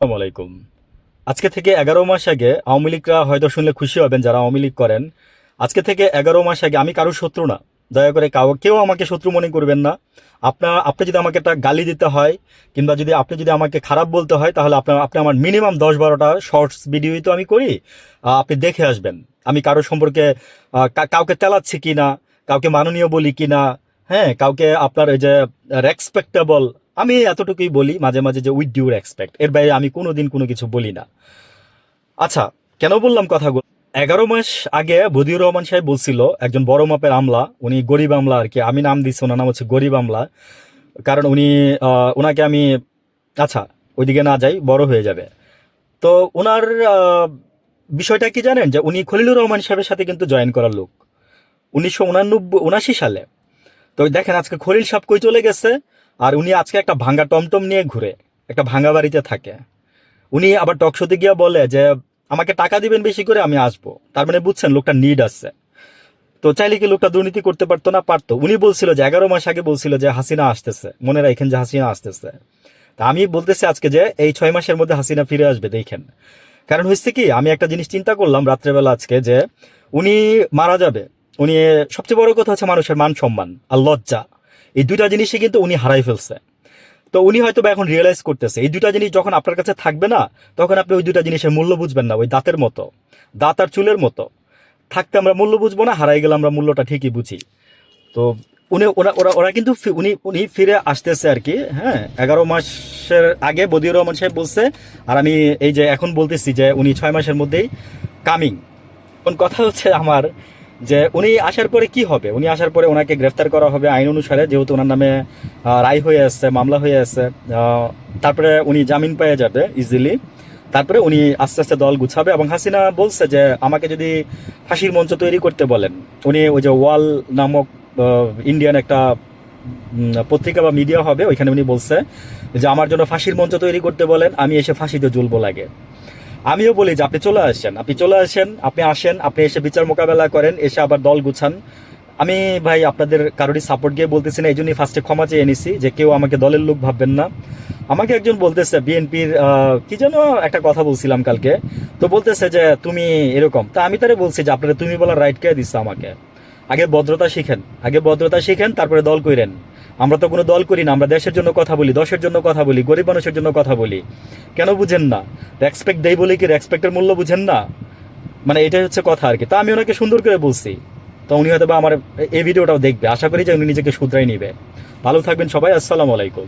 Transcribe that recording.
আসসালামু আলাইকুম। আজকে থেকে ১১ মাস আগে আওয়ামী লীগরা হয়তো শুনলে খুশি হবেন যারা আওয়ামী লীগ করেন। আজকে থেকে ১১ মাস আগে আমি কারোর শত্রু না। দয়া করে কেউ আমাকে শত্রু মনে করবেন না। আপনি যদি আমাকে একটা গালি দিতে হয় কিংবা আপনি যদি আমাকে খারাপ বলতে হয় তাহলে আপনি আমার মিনিমাম ১০-১২টা শর্টস ভিডিওই তো আমি করি। আপনি দেখে আসবেন আমি কারোর সম্পর্কে কাউকে তেলাচ্ছি কিনা, কাউকে মাননীয় বলি কিনা, হ্যাঁ, কাউকে আপনার এই যে রেসপেক্টেবল, আমি এতটুকুই বলি মাঝে মাঝে যে উইথ ডিউ রেসপেক্ট, এর বাইরে আমি কোনোদিন কোনো কিছু বলি না। আচ্ছা, কেন বললাম কথাগুলো? ১১ মাস আগে বদিউর রহমান সাহেব বলছিল একজন বড় মাপের আমলা, উনি গরিব আমলা আর কি, আমি নাম দিচ্ছি, ওনার নাম হচ্ছে গরিব আমলা। কারণ ওনাকে আমি, আচ্ছা ওইদিকে না যাই, বড় হয়ে যাবে। তো ওনার বিষয়টা কি জানেন, যে উনি খলিলুর রহমান সাহেবের সাথে কিন্তু জয়েন করার লোক 1979 সালে। তো দেখেন আজকে খলিল সাহেব কই চলে গেছে, আর উনি আজকে একটা ভাঙ্গা টমটম নিয়ে ঘুরে, একটা ভাঙ্গা বাড়িতে থাকে। উনি আবার টকশোতে গিয়ে বলে যে আমাকে টাকা দিবেন বেশি করে, আমি আসবো। তার মানে বুঝছেন লোকটা নিড আছে। তো চাইলে কি লোকটা দুর্নীতি করতে পারতো না? পারতো। উনি বলছিল যে ১১ মাস আগে বলছিল যে হাসিনা আসতেছে, মনে রাখেন যে হাসিনা আসতেছে। তা আমি বলতেছি আজকে যে এই ৬ মাসের মধ্যে হাসিনা ফিরে আসবে, দেখেন। কারণ হচ্ছে কি, আমি একটা জিনিস চিন্তা করলাম রাত্রেবেলা আজকে, যে উনি মারা যাবে। উনি, সবচেয়ে বড় কথা হচ্ছে মানুষের মান সম্মান আর লজ্জা, এই দুইটা জিনিসই কিন্তু উনি হারাই ফেলছে। তো উনি হয়তো এখন রিয়েলাইজ করতেছে এই দুটা জিনিস যখন আপনার কাছে থাকবে না, তখন আপনি ওই দুটা জিনিসের মূল্য বুঝবেন না। ওই দাঁতের মতো, দাঁত আর চুলের মতো। থাকতে আমরা মূল্য বুঝবো না, হারাই গেলে আমরা মূল্যটা ঠিকই বুঝি। তো উনি ওরা ওরা ওরা কিন্তু উনি উনি ফিরে আসতেছে আর কি। হ্যাঁ, ১১ মাসের আগে বদিউর রহমান সাহেব বলছে, আর আমি এই যে এখন বলতেছি যে উনি ৬ মাসের মধ্যেই কামিং। এখন কথা হচ্ছে আমার, যে উনি আসার পরে কি হবে? উনি আসার পরে ওনাকে গ্রেফতার করা হবে আইন অনুসারে, যেহেতু ওনার নামে রায় হয়ে আসছে, মামলা হয়ে আসছে। তারপরে উনি জামিন পেয়ে যাবে ইজিলি। তারপরে উনি আস্তে আস্তে দল গুছাবে। এবং হাসিনা বলছে যে আমাকে যদি ফাঁসির মঞ্চ তৈরি করতে বলেন, উনি ওই যে ওয়াল নামক ইন্ডিয়ান একটা পত্রিকা বা মিডিয়া হবে, ওইখানে উনি বলছে যে আমার জন্য ফাঁসির মঞ্চ তৈরি করতে বলেন, আমি এসে ফাঁসিতে ঝুলবো লাগে। আমিও বলি যে আপনি চলে আসেন, আপনি আসেন, আপনি এসে বিচার মোকাবেলা করেন, এসে আবার দল গুছান। আমি ভাই আপনাদের কারোরই সাপোর্ট দিয়ে বলতেছি না, এই জন্যই ফার্স্টে ক্ষমা চেয়ে নিছি যে কেউ আমাকে দলের লোক ভাববেন না। আমাকে একজন বলতেছে বিএনপির কি যেন একটা কথা বলছিলাম কালকে, তো বলতেছে যে তুমি এরকম। তা আমি তারে বলছি যে আপনারা তুমি বলার রাইট কে দিচ্ছে আমাকে? আগে ভদ্রতা শিখেন, তারপরে দল কইরেন। আমরা তো কোনো দল করি না, আমরা দেশের জন্য কথা বলি, দশের জন্য কথা বলি, গরিব মানুষের জন্য কথা বলি। কেন বুঝেন না? রেসপেক্ট দেই বলে কি রেসপেক্টের মূল্য বুঝেন না? মানে এটাই হচ্ছে কথা আর কি। তা আমি ওনাকে সুন্দর করে বলছি। তো উনি হয়তো বা আমার এই ভিডিওটাও দেখবে, আশা করি যে উনি নিজেকে শুধরাই নিবে। ভালো থাকবেন সবাই, আসসালামু আলাইকুম।